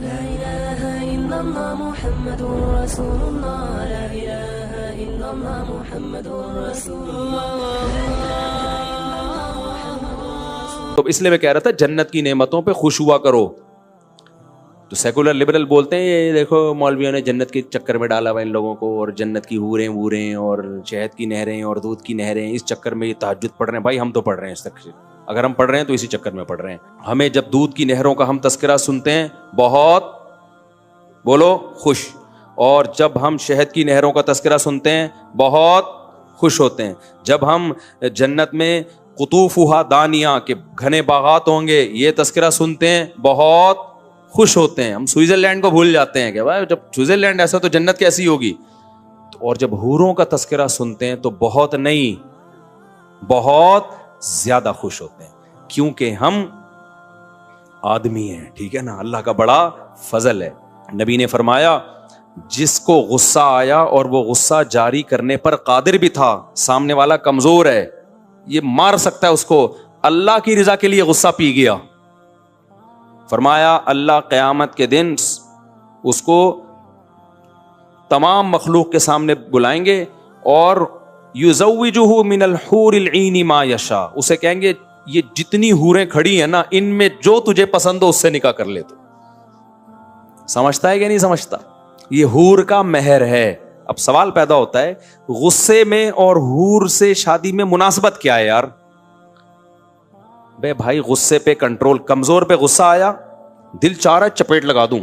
لا إله إلا الله محمد رسول الله لا إله إلا الله محمد رسول الله. تو اس لیے میں کہہ رہا تھا جنت کی نعمتوں پہ خوش ہوا کرو. تو سیکولر لبرل بولتے ہیں یہ دیکھو مولویوں نے جنت کے چکر میں ڈالا ہوا ان لوگوں کو, اور جنت کی حوریں ووریں اور شہد کی نہریں اور دودھ کی نہریں, اس چکر میں یہ تہجد پڑھ رہے ہیں. بھائی ہم تو پڑھ رہے ہیں اس تک, اگر ہم پڑھ رہے ہیں تو اسی چکر میں پڑھ رہے ہیں. ہمیں جب دودھ کی نہروں کا ہم تذکرہ سنتے ہیں بہت بولو خوش, اور جب ہم شہد کی نہروں کا تذکرہ سنتے ہیں بہت خوش ہوتے ہیں. جب ہم جنت میں قطوفھا دانیہ کے گھنے باغات ہوں گے یہ تذکرہ سنتے ہیں بہت خوش ہوتے ہیں. ہم سوئٹزرلینڈ کو بھول جاتے ہیں کہ بھائی جب سوئٹزرلینڈ ایسا تو جنت کیسی ہوگی. اور جب حوروں کا تذکرہ سنتے ہیں تو بہت نہیں بہت زیادہ خوش ہوتے ہیں, کیونکہ ہم آدمی ہیں. ٹھیک ہے نا, اللہ کا بڑا فضل ہے. نبی نے فرمایا جس کو غصہ آیا اور وہ غصہ جاری کرنے پر قادر بھی تھا, سامنے والا کمزور ہے, یہ مار سکتا ہے اس کو, اللہ کی رضا کے لیے غصہ پی گیا, فرمایا اللہ قیامت کے دن اس کو تمام مخلوق کے سامنے بلائیں گے اور یزوجہ من الحور العین ما یشاء, اسے کہیں گے یہ جتنی حوریں کھڑی ہیں نا ان میں جو تجھے پسند ہو اس سے نکاح کر لے. تو سمجھتا ہے کہ نہیں سمجھتا, یہ حور کا مہر ہے. اب سوال پیدا ہوتا ہے غصے میں اور حور سے شادی میں مناسبت کیا ہے یار. بے بھائی غصے پہ کنٹرول, کمزور پہ غصہ آیا دل چاہ رہا ہے چپیٹ لگا دوں,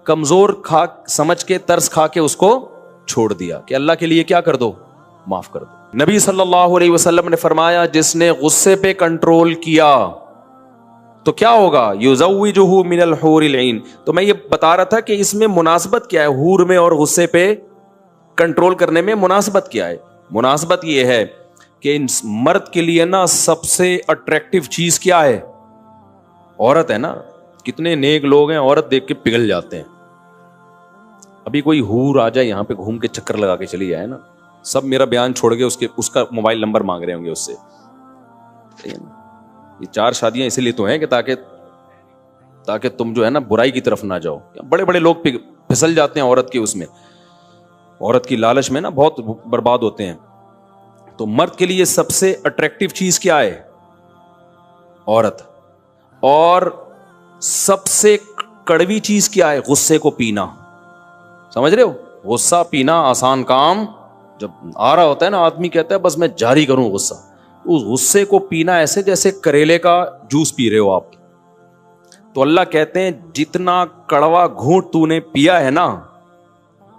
کمزور کھا سمجھ کے ترس کھا کے اس کو چھوڑ دیا کہ اللہ کے لیے کیا کر دو, معاف کر دو. نبی صلی اللہ علیہ وسلم نے فرمایا جس نے غصے پہ کنٹرول کیا تو کیا ہوگا, یزوجہ من الحور العین. تو میں یہ بتا رہا تھا کہ اس میں مناسبت کیا ہے, حور میں اور غصے پہ کنٹرول کرنے میں مناسبت کیا ہے. مناسبت یہ ہے کہ مرد کے لیے نا سب سے اٹریکٹیو چیز کیا ہے, عورت ہے نا. کتنے نیک لوگ ہیں عورت دیکھ کے پگھل جاتے ہیں. ابھی کوئی حور آ جائے یہاں پہ گھوم کے چکر لگا کے چلی جائے نا, سب میرا بیان چھوڑ کے اس کا موبائل نمبر مانگ رہے ہوں گے اس سے. یہ 4 شادیاں اسی لیے تو ہیں کہ تاکہ تم جو ہے نا برائی کی طرف نہ جاؤ. بڑے بڑے لوگ پھسل جاتے ہیں عورت کے اس میں, عورت کی لالچ میں نا بہت برباد ہوتے ہیں. تو مرد کے لیے سب سے اٹریکٹیو چیز کیا ہے, عورت. اور سب سے کڑوی چیز کیا ہے, غصے کو پینا. سمجھ رہے ہو, غصہ پینا آسان کام, جب آ رہا ہوتا ہے نا آدمی کہتا ہے بس میں جاری کروں غصہ, اس غصے کو پینا ایسے جیسے کریلے کا جوس پی رہے ہو آپ. تو اللہ کہتے ہیں جتنا کڑوا گھونٹ تو نے پیا ہے نا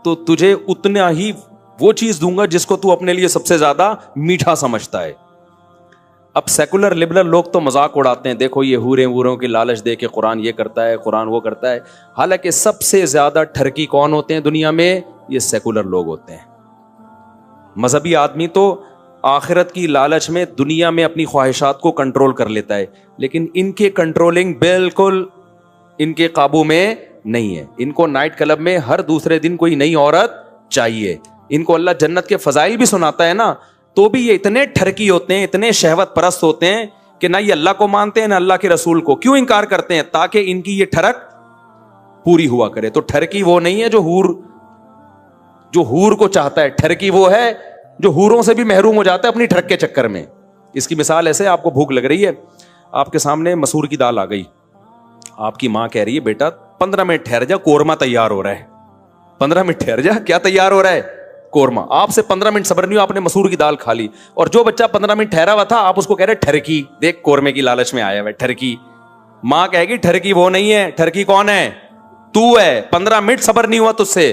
تو تجھے اتنا ہی وہ چیز دوں گا جس کو تو اپنے لیے سب سے زیادہ میٹھا سمجھتا ہے. اب سیکولر لبرل لوگ تو مذاق اڑاتے ہیں, دیکھو یہ حوریں ووروں کی لالچ دے کے قرآن یہ کرتا ہے قرآن وہ کرتا ہے. حالانکہ سب سے زیادہ ٹھرکی کون ہوتے ہیں دنیا میں, یہ سیکولر لوگ ہوتے ہیں. مذہبی آدمی تو آخرت کی لالچ میں دنیا میں اپنی خواہشات کو کنٹرول کر لیتا ہے, لیکن ان کے کنٹرولنگ بالکل ان کے قابو میں نہیں ہے. ان کو نائٹ کلب میں ہر دوسرے دن کوئی نئی عورت چاہیے. ان کو اللہ جنت کے فضائل بھی سناتا ہے نا, تو بھی یہ اتنے ٹھرکی ہوتے ہیں, اتنے شہوت پرست ہوتے ہیں کہ نہ یہ اللہ کو مانتے ہیں نہ اللہ کے رسول کو. کیوں انکار کرتے ہیں؟ تاکہ ان کی یہ ٹھرک پوری ہوا کرے. تو ٹھرکی وہ نہیں ہے جو حور کو چاہتا ہے, ٹھرکی وہ ہے جو حوروں سے بھی محروم ہو جاتا ہے اپنی ٹھرک کے چکر میں. اس کی مثال ایسے, آپ کو بھوک لگ رہی ہے, آپ کے سامنے مسور کی دال آ گئی, آپ کی ماں کہہ رہی ہے بیٹا 15 منٹ ٹھہر جا قورمہ تیار ہو رہا ہے. 15 منٹ ٹھہر جا, کیا تیار ہو رہا ہے؟ قورمہ. آپ سے 15 منٹ صبر نہیں ہوا, آپ نے مسور کی دال کھا لی, اور جو بچہ 15 منٹ ٹھہرا ہوا تھا آپ اس کو کہہ رہے ٹھرکی, دیکھ قورمے کی لالچ میں آیا ہوا ہے ٹھرکی. ماں کہے گی ٹھرکی وہ نہیں ہے, ٹھرکی کون ہے؟ تو ہے. 15 منٹ صبر نہیں ہوا تجھ سے,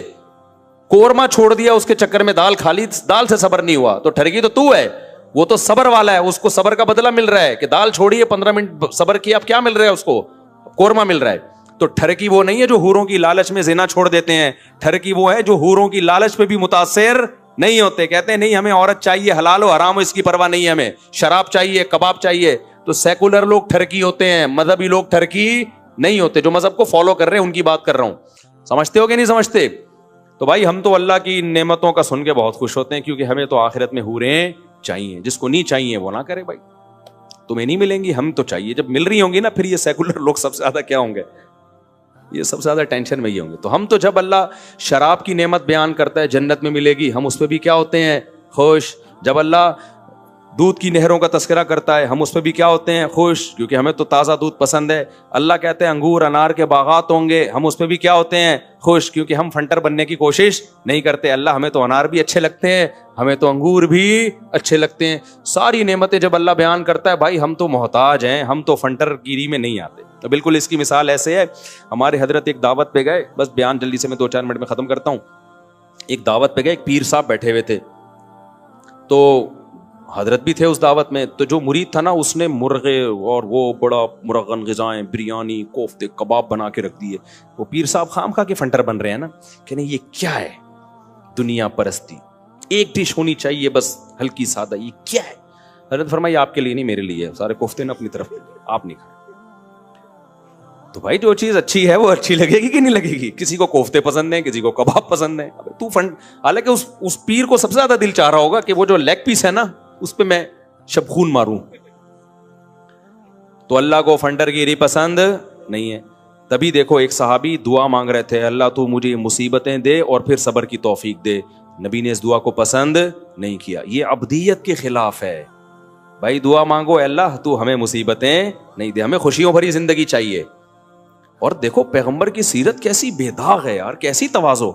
قورمہ چھوڑ دیا اس کے چکر میں, دال کھا لی, دال سے صبر نہیں ہوا, تو ٹھرکی تو ہے. وہ تو صبر والا ہے, اس کو صبر کا بدلہ مل رہا ہے کہ دال چھوڑی ہے 15 منٹ صبر کیا, اب کیا مل رہا ہے اس کو؟ قورمہ مل رہا ہے. تو ٹھرکی وہ نہیں ہے جو حوروں کی لالچ میں زنا چھوڑ دیتے ہیں, ٹھرکی وہ ہے جو حوروں کی لالچ پہ بھی متاثر نہیں ہوتے, کہتے ہیں نہیں ہمیں عورت چاہیے, حلال ہو حرام ہو اس کی پرواہ نہیں ہے, ہمیں شراب چاہیے, کباب چاہیے. تو سیکولر لوگ ٹھرکی ہوتے ہیں, مذہبی لوگ ٹھرکی نہیں ہوتے. جو مذہب کو فالو کر رہے ہیں ان کی بات کر رہا ہوں. سمجھتے ہو کہ نہیں سمجھتے؟ تو بھائی ہم تو اللہ کی نعمتوں کا سن کے بہت خوش ہوتے ہیں, کیونکہ ہمیں تو آخرت میں حوریں چاہیے. جس کو نہیں چاہیے وہ نہ کرے بھائی, تمہیں نہیں ملیں گی, ہم تو چاہیے. جب مل رہی ہوں گی نا پھر یہ سیکولر لوگ سب سے زیادہ کیا ہوں گے, یہ سب سے زیادہ ٹینشن میں یہ ہوں گے. تو ہم تو جب اللہ شراب کی نعمت بیان کرتا ہے جنت میں ملے گی, ہم اس پہ بھی کیا ہوتے ہیں, خوش. جب اللہ دودھ کی نہروں کا تذکرہ کرتا ہے ہم اس پہ بھی کیا ہوتے ہیں, خوش, کیونکہ ہمیں تو تازہ دودھ پسند ہے. اللہ کہتے ہیں انگور انار کے باغات ہوں گے, ہم اس پہ بھی کیا ہوتے ہیں, خوش, کیونکہ ہم فنٹر بننے کی کوشش نہیں کرتے. اللہ ہمیں تو انار بھی اچھے لگتے ہیں, ہمیں تو انگور بھی اچھے لگتے ہیں. ساری نعمتیں جب اللہ بیان کرتا ہے بھائی ہم تو محتاج ہیں, ہم تو فنٹر گیری میں نہیں آتے. تو بالکل اس کی مثال ایسے ہے, ہمارے حضرت ایک دعوت پہ گئے, بس بیان جلدی سے میں 2-4 منٹ میں ختم کرتا ہوں. ایک دعوت پہ گئے, ایک پیر صاحب بیٹھے ہوئے تھے, تو حضرت بھی تھے اس دعوت میں. تو جو مرید تھا نا اس نے مرغے اور وہ بڑا مرغن غذائیں, بریانی, کوفتے, کباب بنا کے رکھ دیے. وہ پیر صاحب خام خواہ کے فنٹر بن رہے ہیں نا کہ نہیں یہ کیا ہے, دنیا پرستی, ایک ڈش ہونی چاہیے بس ہلکی سادہ, یہ کیا ہے. حضرت فرمایا آپ کے لیے نہیں میرے لیے, سارے کوفتے نا اپنی طرف, آپ نہیں کھائیں. تو بھائی جو چیز اچھی ہے وہ اچھی لگے گی کہ نہیں لگے گی. کسی کو کوفتے پسند ہیں, کسی کو کباب پسند ہے. تو حالانکہ اس پیر کو سب سے زیادہ دل چاہ رہا ہوگا کہ وہ جو لیگ پیس ہے نا اس پہ میں شبخون ماروں. تو اللہ کو فنٹر گیری پسند نہیں ہے. تبھی دیکھو ایک صحابی دعا مانگ رہے تھے, اللہ تو مجھے مصیبتیں دے اور پھر صبر کی توفیق دے. نبی نے اس دعا کو پسند نہیں کیا. یہ عبدیت کے خلاف ہے. بھائی دعا مانگو, اللہ تو ہمیں مصیبتیں نہیں دے, ہمیں خوشیوں بھری زندگی چاہیے. اور دیکھو پیغمبر کی سیرت کیسی بے داغ ہے یار, کیسی تواضع.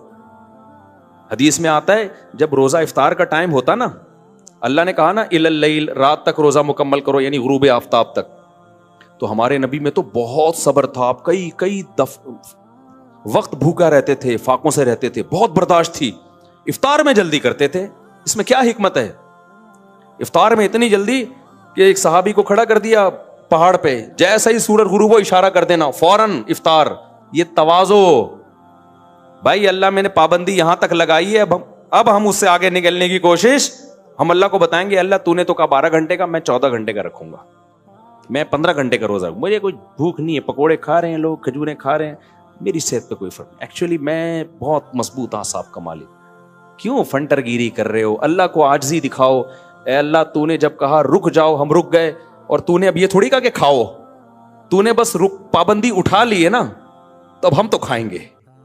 حدیث میں آتا ہے جب روزہ افطار کا ٹائم ہوتا نا, اللہ نے کہا نا الی اللیل, رات تک روزہ مکمل کرو, یعنی غروب آفتاب تک. تو ہمارے نبی میں تو بہت صبر تھا, کئی وقت بھوکا رہتے تھے, فاقوں سے رہتے تھے, بہت برداشت تھی. افطار میں جلدی کرتے تھے. اس میں کیا حکمت ہے, افطار میں اتنی جلدی کہ ایک صحابی کو کھڑا کر دیا پہاڑ پہ, جیسا ہی سورج غروب ہو اشارہ کر دینا, فوراً افطار. یہ تواضع. بھائی اللہ میں نے پابندی یہاں تک لگائی ہے, اب ہم اس سے آگے نکلنے کی کوشش, ہم اللہ کو بتائیں گے اللہ تو نے تو کہا 12 گھنٹے کا, میں 14 گھنٹے کا رکھوں گا, میں 15 گھنٹے کا روزہ, مجھے کوئی بھوک نہیں ہے. پکوڑے کھا رہے ہیں لوگ, کھجوریں کھا رہے ہیں, میری صحت پہ کوئی فرق نہیں. ایکچولی میں بہت مضبوط اعصاب کا مالک. کیوں فنٹر گیری کر رہے ہو, اللہ کو عاجزی دکھاؤ. اے اللہ تو نے جب کہا رک جاؤ ہم رک گئے, اور تو نے اب یہ تھوڑی کہا کہ کھاؤ, تو نے بس پابندی اٹھا لی ہے نا, تو اب ہم تو کھائیں گے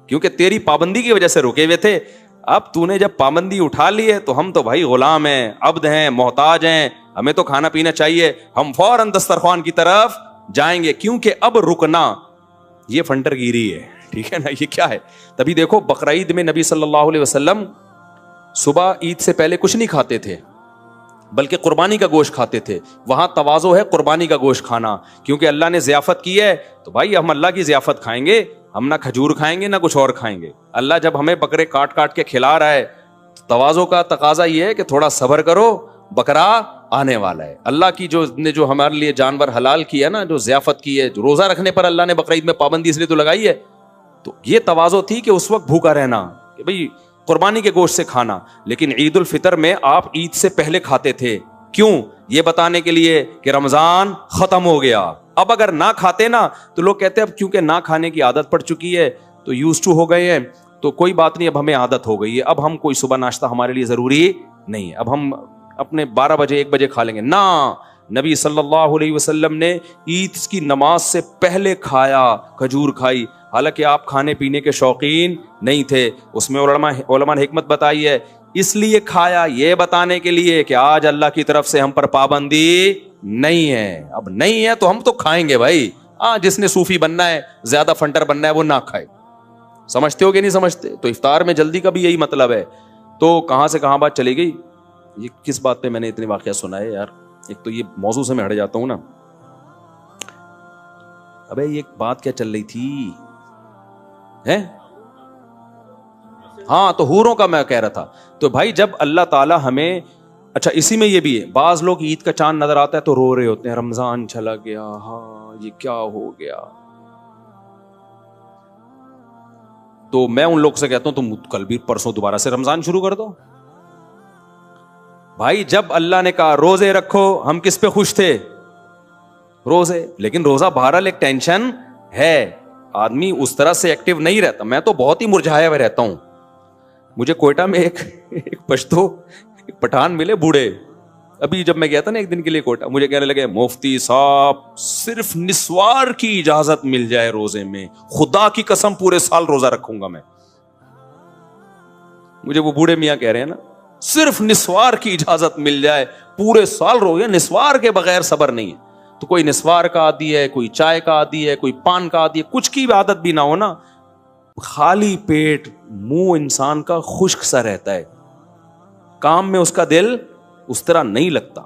کیونکہ تیری پابندی کی وجہ سے رکے ہوئے تھے. اب تو نے جب پابندی اٹھا لی ہے تو ہم تو بھائی غلام ہیں, عبد ہیں, محتاج ہیں, ہمیں تو کھانا پینا چاہیے. ہم فوراً دسترخوان کی طرف جائیں گے, کیونکہ اب رکنا یہ فنٹر گیری ہے. ٹھیک ہے نا, یہ کیا ہے. تبھی دیکھو بقرعید میں نبی صلی اللہ علیہ وسلم صبح عید سے پہلے کچھ نہیں کھاتے تھے, بلکہ قربانی کا گوشت کھاتے تھے. وہاں تواضع ہے قربانی کا گوشت کھانا, کیونکہ اللہ نے ضیافت کی ہے تو بھائی ہم اللہ کی ضیافت کھائیں گے. ہم نہ کھجور کھائیں گے نہ کچھ اور کھائیں گے. اللہ جب ہمیں بکرے کاٹ کاٹ کے کھلا رہا ہے, تواضع کا تقاضا یہ ہے کہ تھوڑا صبر کرو, بکرا آنے والا ہے. اللہ کی جو ہمارے لیے جانور حلال کیا ہے نا, جو ضیافت کی ہے, جو روزہ رکھنے پر اللہ نے بقرعید میں پابندی اس لیے تو لگائی ہے, تو یہ تواضع تھی کہ اس وقت بھوکا رہنا, کہ بھئی قربانی کے گوشت سے کھانا. لیکن عید الفطر میں آپ عید سے پہلے کھاتے تھے. کیوں؟ یہ بتانے کے لیے کہ رمضان ختم ہو گیا. اب اگر نہ کھاتے نا تو لوگ کہتے ہیں اب کیونکہ نہ کھانے کی عادت پڑ چکی ہے تو یوز ٹو ہو گئے ہیں, تو کوئی بات نہیں, اب ہمیں عادت ہو گئی ہے, اب ہم کوئی صبح ناشتہ ہمارے لیے ضروری نہیں ہے, اب ہم اپنے 12 بجے 1 بجے کھا لیں گے. نہ, نبی صلی اللہ علیہ وسلم نے عید کی نماز سے پہلے کھایا, کھجور کھائی. حالانکہ آپ کھانے پینے کے شوقین نہیں تھے. اس میں علماء نے حکمت بتائی ہے, اس لیے کھایا یہ بتانے کے لیے کہ آج اللہ کی طرف سے ہم پر پابندی نہیں ہے. اب نہیں ہے تو ہم تو کھائیں گے بھائی. جس نے صوفی بننا ہے, زیادہ فنٹر بننا ہے, وہ نہ کھائے. سمجھتے ہو کہ نہیں سمجھتے؟ تو افطار میں جلدی کا بھی یہی مطلب ہے. تو کہاں سے کہاں بات چلی گئی, یہ کس بات پہ میں نے اتنے واقعہ سنا ہے یار. ایک تو یہ موضوع سے میں ہٹ جاتا ہوں نا. ابے یہ بات کیا چل رہی تھی ہے, ہاں تو حوروں کا میں کہہ رہا تھا. تو بھائی جب اللہ تعالی ہمیں, اچھا اسی میں یہ بھی ہے, بعض لوگ عید کا چاند نظر آتا ہے تو رو رہے ہوتے ہیں, رمضان چلا گیا, ہاں یہ کیا ہو گیا. تو میں ان لوگ سے کہتا ہوں تم کل بھی پرسوں دوبارہ سے رمضان شروع کر دو. بھائی جب اللہ نے کہا روزے رکھو, ہم کس پہ خوش تھے؟ روزے. لیکن روزہ بہرحال ایک ٹینشن ہے, آدمی اس طرح سے ایکٹیو نہیں رہتا. میں تو بہت ہی مرجھایا ہوا رہتا ہوں. مجھے کوئٹہ میں ایک پشتو ایک پٹھان ملے بوڑھے, ابھی جب میں گیا تھا نا ایک دن کے لیے کوٹا, مجھے کہنے لگے مفتی صاحب صرف نسوار کی اجازت مل جائے روزے میں, خدا کی قسم پورے سال روزہ رکھوں گا میں. مجھے وہ بوڑھے میاں کہہ رہے ہیں نا, صرف نسوار کی اجازت مل جائے پورے سال روزے, نسوار کے بغیر صبر نہیں ہے. تو کوئی نسوار کا عادی ہے, کوئی چائے کا عادی ہے, کوئی پان کا عادی ہے, کچھ کی عادت بھی نہ ہو نا, خالی پیٹ منہ انسان کا خشک سا رہتا ہے, کام میں اس کا دل اس طرح نہیں لگتا.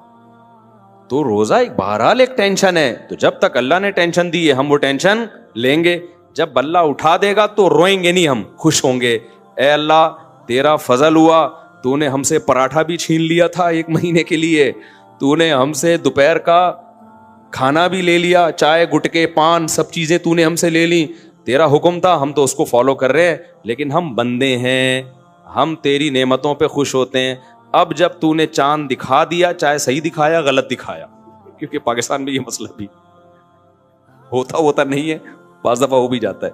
تو روزہ ایک بہرحال ایک ٹینشن ہے, تو جب تک اللہ نے ٹینشن دی ہے ہم وہ ٹینشن لیں گے. جب اللہ اٹھا دے گا تو روئیں گے نہیں, ہم خوش ہوں گے. اے اللہ تیرا فضل ہوا, تو نے ہم سے پراٹھا بھی چھین لیا تھا 1 مہینے کے لیے, تو نے ہم سے دوپہر کا کھانا بھی لے لیا, چائے گٹکے پان سب چیزیں تو نے ہم سے لے لی, تیرا حکم تھا ہم تو اس کو فالو کر رہے ہیں, لیکن ہم بندے ہیں, ہم تیری نعمتوں پہ خوش ہوتے ہیں. اب جب تو نے چاند دکھا دیا, چاہے صحیح دکھایا غلط دکھایا, کیونکہ پاکستان میں یہ مسئلہ بھی ہوتا نہیں ہے, بعض دفعہ ہو بھی جاتا ہے,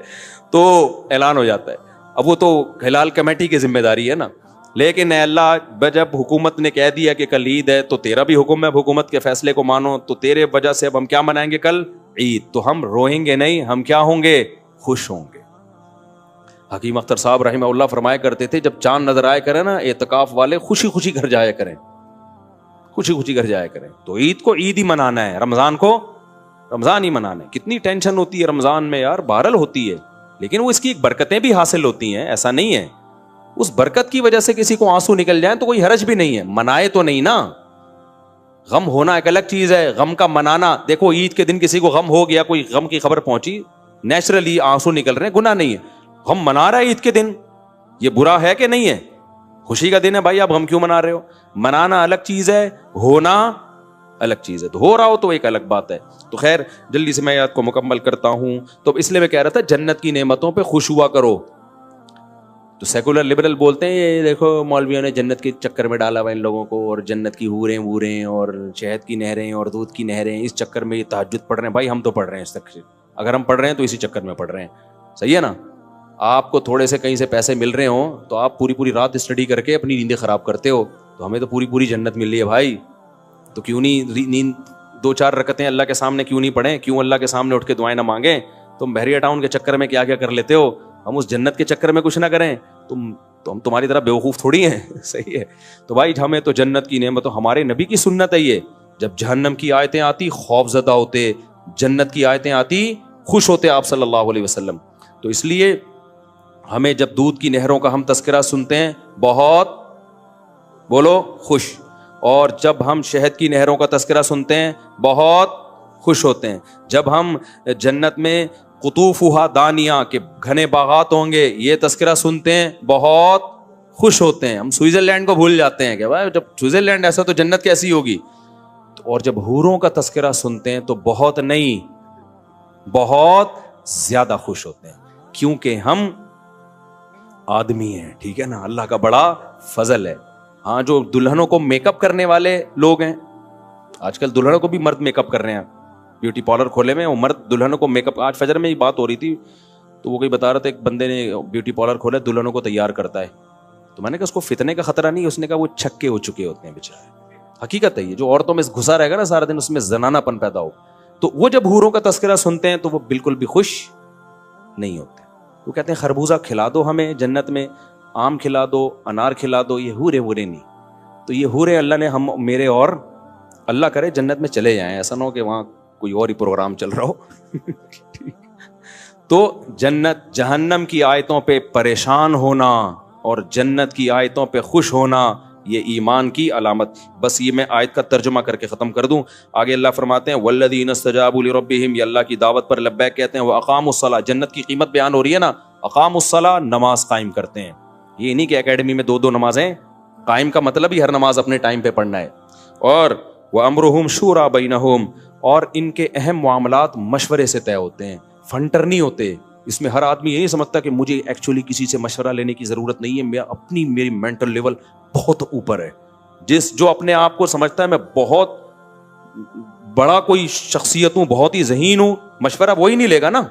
تو اعلان ہو جاتا ہے. اب وہ تو ہلال کمیٹی کی ذمہ داری ہے نا, لیکن اے اللہ جب حکومت نے کہہ دیا کہ کل عید ہے تو تیرا بھی حکم ہے حکومت کے فیصلے کو مانو, تو تیرے وجہ سے اب ہم کیا منائیں گے کل عید, تو ہم روئیں گے نہیں, ہم کیا ہوں گے, خوش ہوں گے. حکیم اختر صاحب رحمہ اللہ فرمایا کرتے تھے جب چاند نظر آئے کرے نا اعتکاف والے خوشی خوشی گھر جایا کریں, خوشی خوشی گھر جایا کریں. تو عید کو عید ہی منانا ہے, رمضان کو رمضان ہی منانا ہے. کتنی ٹینشن ہوتی ہے رمضان میں یار, بہرحال ہوتی ہے, لیکن وہ اس کی ایک برکتیں بھی حاصل ہوتی ہیں, ایسا نہیں ہے. اس برکت کی وجہ سے کسی کو آنسو نکل جائیں تو کوئی حرج بھی نہیں ہے, منائے تو نہیں نا. غم ہونا ایک الگ چیز ہے, غم کا منانا. دیکھو عید کے دن کسی کو غم ہو گیا, کوئی غم کی خبر پہنچی, نیچرلی آنسو نکل رہے ہیں, گناہ نہیں ہے. غم منا رہا ہے عید کے دن, یہ برا ہے کہ نہیں ہے؟ خوشی کا دن ہے بھائی, آپ غم کیوں منا رہے ہو؟ منانا الگ چیز ہے, ہونا الگ چیز ہے. تو ہو رہا ہو تو ایک الگ بات ہے. تو خیر جلدی سے میں یاد کو مکمل کرتا ہوں. تو اس لیے میں کہہ رہا تھا جنت کی نعمتوں پہ خوش ہوا کرو. تو سیکولر لبرل بولتے ہیں یہ دیکھو مولویوں نے جنت کے چکر میں ڈالا ہوا ان لوگوں کو, اور جنت کی حوریں ووریں اور شہد کی نہریں اور دودھ کی نہریں, اس چکر میں یہ تہجد پڑھ رہے ہیں. بھائی ہم تو پڑھ رہے ہیں اس تک, اگر ہم پڑھ رہے ہیں تو اسی چکر میں پڑھ رہے ہیں, صحیح ہے نا. آپ کو تھوڑے سے کہیں سے پیسے مل رہے ہوں تو آپ پوری رات اسٹڈی کر کے اپنی نیندیں خراب کرتے ہو, تو ہمیں تو پوری جنت مل رہی ہے بھائی, تو کیوں نہیں نیند 2-4 رکعتیں اللہ کے سامنے کیوں نہیں پڑھیں, کیوں اللہ کے سامنے اٹھ کے دعائیں نہ مانگیں. تم بحریہ ٹاؤن کے چکر میں کیا کیا کر لیتے ہو, ہم اس جنت کے چکر میں کچھ نہ کریں تو ہم تمہاری طرح بیوقوف تھوڑی ہیں, صحیح ہے. تو بھائی ہمیں تو جنت کی نعمت, ہمارے نبی کی سنت ہے یہ, جب جہنم کی آیتیں آتی خوف زدہ ہوتے, جنت کی آیتیں آتی خوش ہوتے آپ صلی اللہ علیہ وسلم. تو اس لیے ہمیں جب دودھ کی نہروں کا ہم تذکرہ سنتے ہیں بہت بولو خوش, اور جب ہم شہد کی نہروں کا تذکرہ سنتے ہیں بہت خوش ہوتے ہیں. جب ہم جنت میں قطوفھا دانیہ کے گھنے باغات ہوں گے یہ تذکرہ سنتے ہیں بہت خوش ہوتے ہیں. ہم سوئٹزرلینڈ کو بھول جاتے ہیں کہ بھائی جب سوئٹزرلینڈ ایسا تو جنت کیسی ہوگی. اور جب حوروں کا تذکرہ سنتے ہیں تو بہت نہیں بہت زیادہ خوش ہوتے ہیں, کیونکہ ہم آدمی ہیں, ٹھیک ہے نا, اللہ کا بڑا فضل ہے. ہاں جو دلہنوں کو میک اپ کرنے والے لوگ ہیں, آج کل دلہنوں کو بھی مرد میک اپ کر رہے ہیں, بیوٹی پارلر کھولے میں, وہ مرد دلہنوں کو میک اپ. آج فجر میں یہ بات ہو رہی تھی تو وہ کوئی بتا رہا تھا ایک بندے نے بیوٹی پارلر کھولا دلہنوں کو تیار کرتا ہے, تو میں نے کہا اس کو فتنے کا خطرہ نہیں, اس نے کہا وہ چھکے ہو چکے ہوتے ہیں بیچارے. حقیقت ہے یہ, جو عورتوں میں گھسا رہے گا نا سارا دن اس میں زنانہ پن پیدا ہو, تو وہ جب حوروں کا تذکرہ سنتے ہیں تو وہ بالکل بھی خوش نہیں ہوتے. وہ کہتے ہیں خربوزہ کھلا دو ہمیں جنت میں, آم کھلا دو, انار کھلا دو, یہ حورے نہیں. تو یہ حورے اللہ نے ہم میرے اور اللہ کرے جنت میں چلے جائیں, ایسا نہ ہو کہ وہاں کوئی اور ہی پروگرام چل رہا ہو. تو جنت جہنم کی آیتوں پہ پریشان ہونا اور جنت کی آیتوں پہ خوش ہونا یہ ایمان کی علامت. بس یہ میں آیت کا ترجمہ کر کے ختم کر دوں. آگے اللہ فرماتے ہیں والذین استجابوا لربہم, یہ اللہ کی دعوت پر لبیک کہتے ہیں, واقاموا الصلاۃ, جنت کی قیمت بیان ہو رہی ہے نا, اقاموا الصلاۃ, نماز قائم کرتے ہیں. یہ نہیں کہ اکیڈمی میں 2 نمازیں قائم, کا مطلب ہی ہر نماز اپنے ٹائم پہ پڑھنا ہے. اور وامرہم شورا بینہم, اور ان کے اہم معاملات مشورے سے طے ہوتے ہیں, فنٹر نہیں ہوتے. اس میں ہر آدمی یہ نہیں سمجھتا کہ مجھے ایکچولی کسی سے مشورہ لینے کی ضرورت نہیں ہے, میں میری مینٹل لیول بہت اوپر ہے. جو اپنے آپ کو سمجھتا ہے میں بہت بڑا کوئی شخصیت ہوں, بہت ہی ذہین ہوں, مشورہ وہی نہیں لے گا نا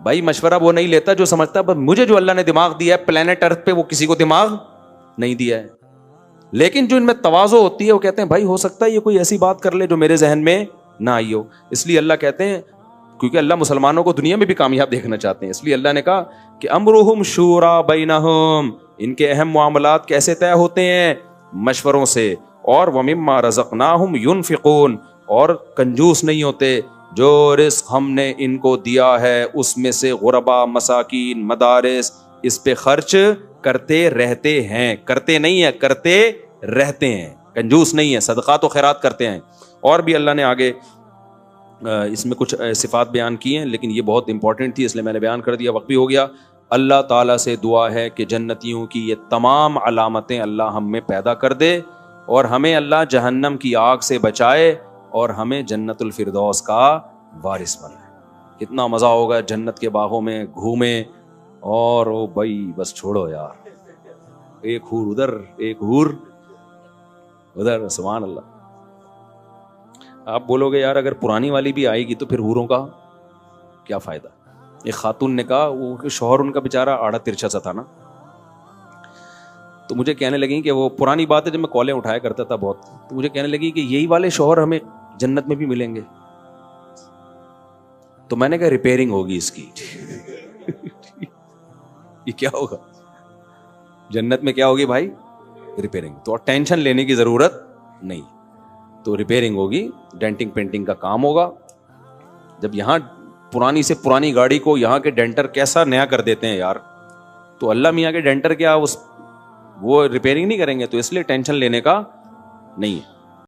بھائی. مشورہ وہ نہیں لیتا جو سمجھتا ہے مجھے جو اللہ نے دماغ دیا ہے پلانٹ ارتھ پہ, وہ کسی کو دماغ نہیں دیا ہے. لیکن جو ان میں تواضع ہوتی ہے وہ کہتے ہیں بھائی ہو سکتا ہے یہ کوئی ایسی بات کر لے جو میرے ذہن میں نہ آئی ہو. اس لیے اللہ کہتے ہیں, کیونکہ اللہ مسلمانوں کو دنیا میں بھی کامیاب دیکھنا چاہتے ہیں, اس لیے اللہ نے کہا کہ امرہم شورا بینہم, ان کے اہم معاملات کیسے طے ہوتے ہیں؟ مشوروں سے. اور ومما رزقناہم ینفقون, اور کنجوس نہیں ہوتے, جو رزق ہم نے ان کو دیا ہے اس میں سے غربا, مساکین, مدارس, اس پہ خرچ کرتے رہتے ہیں. کرتے نہیں ہیں, کرتے رہتے ہیں, کنجوس نہیں ہے, صدقات و خیرات کرتے ہیں. اور بھی اللہ نے آگے اس میں کچھ صفات بیان کی ہیں, لیکن یہ بہت امپورٹنٹ تھی اس لیے میں نے بیان کر دیا, وقت بھی ہو گیا. اللہ تعالیٰ سے دعا ہے کہ جنتیوں کی یہ تمام علامتیں اللہ ہم میں پیدا کر دے, اور ہمیں اللہ جہنم کی آگ سے بچائے, اور ہمیں جنت الفردوس کا وارث بنائے. کتنا مزہ ہوگا جنت کے باغوں میں گھومیں, اور او بھائی بس چھوڑو یار, ایک حور ادھر ایک حور ادھر, سبحان اللہ. آپ بولو گے یار اگر پرانی والی بھی آئے گی تو پھر حوروں کا کیا فائدہ. ایک خاتون نے کہا, وہ شوہر ان کا بیچارہ آڑا ترچھا سا تھا نا, تو مجھے کہنے لگی کہ وہ پرانی بات ہے جب میں کالیں اٹھایا کرتا تھا بہت, تو مجھے کہنے لگی کہ یہی والے شوہر ہمیں جنت میں بھی ملیں گے. تو میں نے کہا ریپیئرنگ ہوگی اس کی. یہ کیا ہوگا جنت میں, کیا ہوگی بھائی؟ ریپیئرنگ. تو ٹینشن لینے کی ضرورت نہیں, تو ریپیئرنگ ہوگی, ڈینٹنگ پینٹنگ کا کام ہوگا. جب یہاں پرانی سے پرانی گاڑی کو یہاں کے ڈینٹر کیسا نیا کر دیتے ہیں یار, تو اللہ میاں کے ڈینٹر کیا وہ ریپیئرنگ نہیں کریں گے, تو اس لیے ٹینشن لینے کا نہیں ہے.